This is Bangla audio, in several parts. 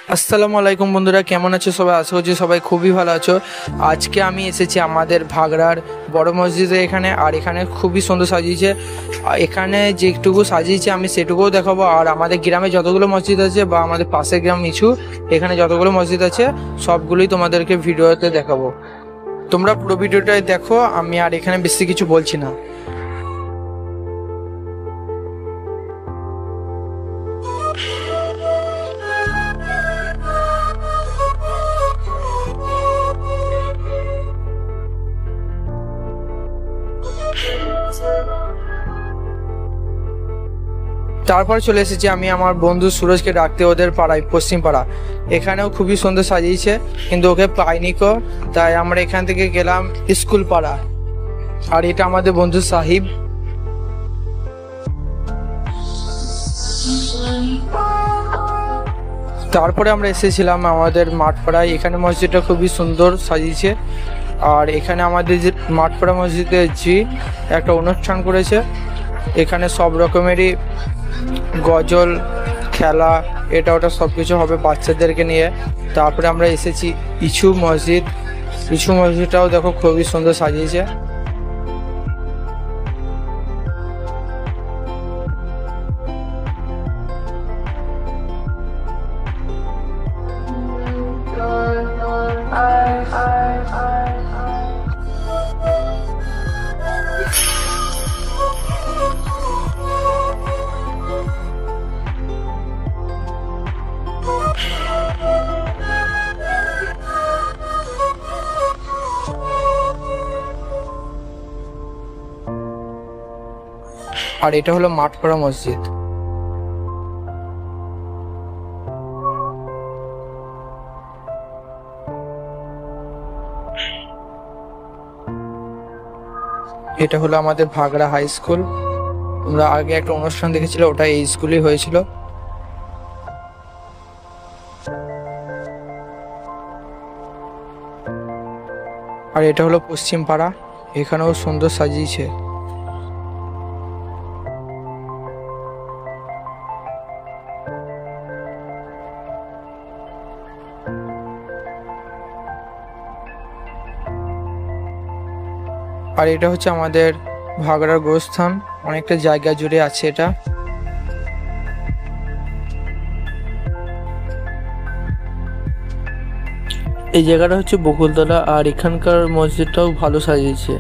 আসসালামু আলাইকুম বন্ধুরা, কেমন আছো সবাই? আশা করছি সবাই খুবই ভালো আছো। আজকে আমি এসেছি আমাদের ভাগড়ার বড় মসজিদে এখানে, আর এখানে খুবই সুন্দর সাজিয়েছে। এখানে যেটুকু সাজিয়েছে আমি সেটুকুও দেখাবো, আর আমাদের গ্রামে যতগুলো মসজিদ আছে বা আমাদের পাশের গ্রাম নিচু এখানে যতগুলো মসজিদ আছে সবগুলোই তোমাদেরকে ভিডিওতে দেখাবো। তোমরা পুরো ভিডিওটাই দেখো, আমি আর এখানে বেশি কিছু বলছি না। তারপর চলে এসেছি আমি আমার বন্ধু সুরজকে ডাকতে, ওদের পাড়ায় পশ্চিম পাড়া। এখানেও খুবই সুন্দর সাজিয়েছে, কিন্তু ওকে পাইনি কো, তাই আমরা এখান থেকে গেলাম স্কুল পাড়া। আর এটা আমাদের বন্ধু সাহিব। তারপরে আমরা এসেছিলাম আমাদের মাঠপাড়ায়। এখানে মসজিদটা খুবই সুন্দর সাজিয়েছে, আর এখানে আমাদের যে মাঠপাড়া মসজিদে যে একটা অনুষ্ঠান করেছে, এখানে সব রকমেরই গজল, খেলা, এটা ওটা সব কিছু হবে বাচ্চাদেরকে নিয়ে। তারপরে আমরা এসেছি ইছু মসজিদ। ইছু মসজিদটাও দেখো খুবই সুন্দর সাজিয়েছে। আর এটা হলো মাঠপাড়া মসজিদ। এটা হলো আমাদের ভাগড়া হাই স্কুল। তোমরা আগে একটা অনুষ্ঠান দেখেছিলে, ওটা এই স্কুলেই হয়েছিল। আর এটা হলো পশ্চিম পাড়া, এখানেও সুন্দর সাজিয়েছে। আর এটা হচ্ছে আমাদের ভাগড়ার গোরস্থান, অনেকটা জায়গা জুড়ে আছে এটা। এই জায়গাটা হচ্ছে বকুলতলা, আর এখানকার মসজিদটাও ভালো সাজিয়েছে।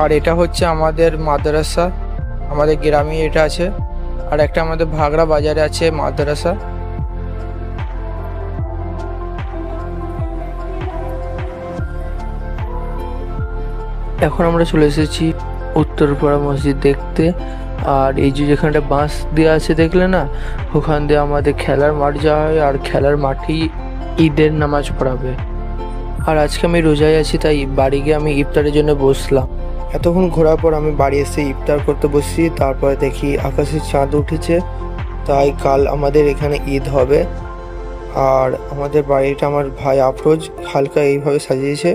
আর এটা হচ্ছে আমাদের মাদ্রাসা, আমাদের গ্রামে এটা আছে। আর একটা আমাদের ভাগড়া বাজারে আছে মাদ্রাসা। এখন আমরা চলে এসেছি উত্তরপাড়া মসজিদ দেখতে। আর এই যে যেখানটা বাঁশ দেওয়া আছে দেখলে না, ওখান দিয়ে আমাদের খেলার মাঠ যাওয়া হয়, আর খেলার মাঠেই ঈদের নামাজ পড়াবে। আর আজকে আমি রোজায় আছি, তাই বাড়ি গিয়ে আমি ইফতারের জন্য বসলাম। এতক্ষণ ঘোরার পর আমি বাড়ি এসে ইফতার করতে বসছি। তারপরে দেখি আকাশে চাঁদ উঠেছে, তাই কাল আমাদের এখানে ঈদ হবে। আর আমাদের বাড়িটা আমার ভাই আফরোজ হালকা এইভাবে সাজিয়েছে।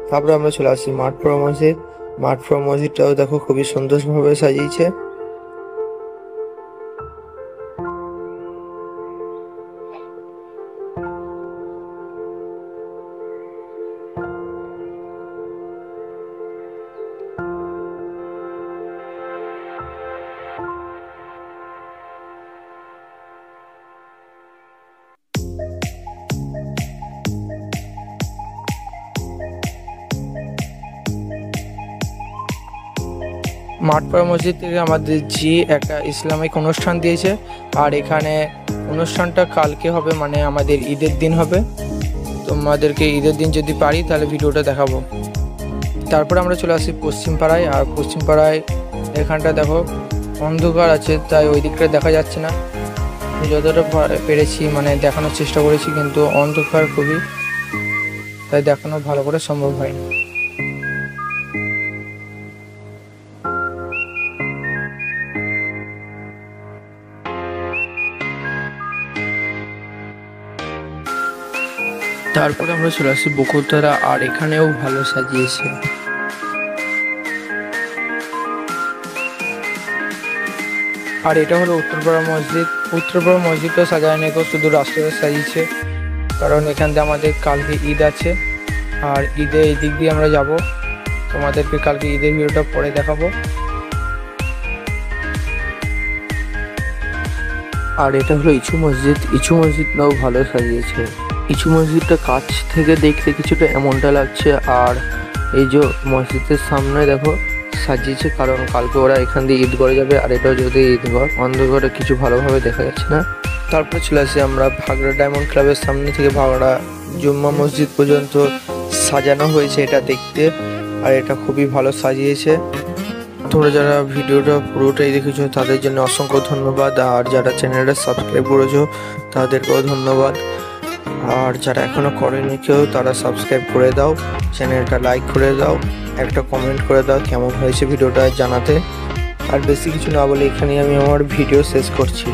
তারপরে আমরা চলে আসি মাঠপাড়া মসজিদ। মাঠপাড়া মসজিদটাও দেখো খুবই সুন্দরভাবে সাজিয়েছে। মাঠপাড়া মসজিদ থেকে আমাদের জি একটা ইসলামিক অনুষ্ঠান দিয়েছে, আর এখানে অনুষ্ঠানটা কালকে হবে, মানে আমাদের ঈদের দিন হবে। তোমাদেরকে ঈদের দিন যদি পারি তাহলে ভিডিওটা দেখাবো। তারপরে আমরা চলে আসি পশ্চিম পাড়ায়। আর পশ্চিম পাড়ায় এখানটা দেখো অন্ধকার আছে, তাই ওই দিকটা দেখা যাচ্ছে না। যতটা পেরেছি মানে দেখানোর চেষ্টা করেছি, কিন্তু অন্ধকার খুবই, তাই দেখানো ভালো করে সম্ভব হয়নি। তারপরে আমরা চলে আসি বকুলতলা, আর এখানেও ভালো সাজিয়েছে। আর এটা হলো উত্তরপাড়া মসজিদ। উত্তরপাড়া মসজিদটা সাজায় নেই, শুধু রাস্তাটা সাজিয়েছে, কারণ এখান দিয়ে আমাদের কালকে ঈদ আছে, আর ঈদে এই দিক দিয়ে আমরা যাব। তোমাদেরকে কালকে ঈদের ভিডিওটা পরে দেখাবো। আর এটা হলো ইছু মসজিদ। ইছু মসজিদটাও ভালো সাজিয়েছে। ইছু মসজিদটা কাছ থেকে দেখতে কিছুটা এমনটা লাগছে, আর এই যে মসজিদের সামনে দেখো সাজিয়েছে, কারণ কালকে ওরা এখান দিয়ে ঈদ করে যাবে, আর এটাও যদি ঈদঘর, অন্ধকারে কিছু ভালোভাবে দেখা যাচ্ছে না। তারপরে চলে আসি আমরা ভাগড়া ডায়মন্ড ক্লাবের সামনে থেকে ভাগড়া জুম্মা মসজিদ পর্যন্ত সাজানো হয়েছে এটা দেখতে, আর এটা খুবই ভালো সাজিয়েছে। তোমরা যারা ভিডিওটা পুরোটাই দেখেছো তাদের জন্য অসংখ্য ধন্যবাদ, আর যারা চ্যানেলটা সাবস্ক্রাইব করেছো তাদেরকেও ধন্যবাদ, আর যারা এখনো করেনি কেউ তারা সাবস্ক্রাইব করে দাও, চ্যানেলটা লাইক করে দাও, একটা কমেন্ট করে দাও কেমন হয়েছে ভিডিওটা জানাতে। আর বেশি কিছু না বলে এখানেই আমি আমার ভিডিও শেষ করছি।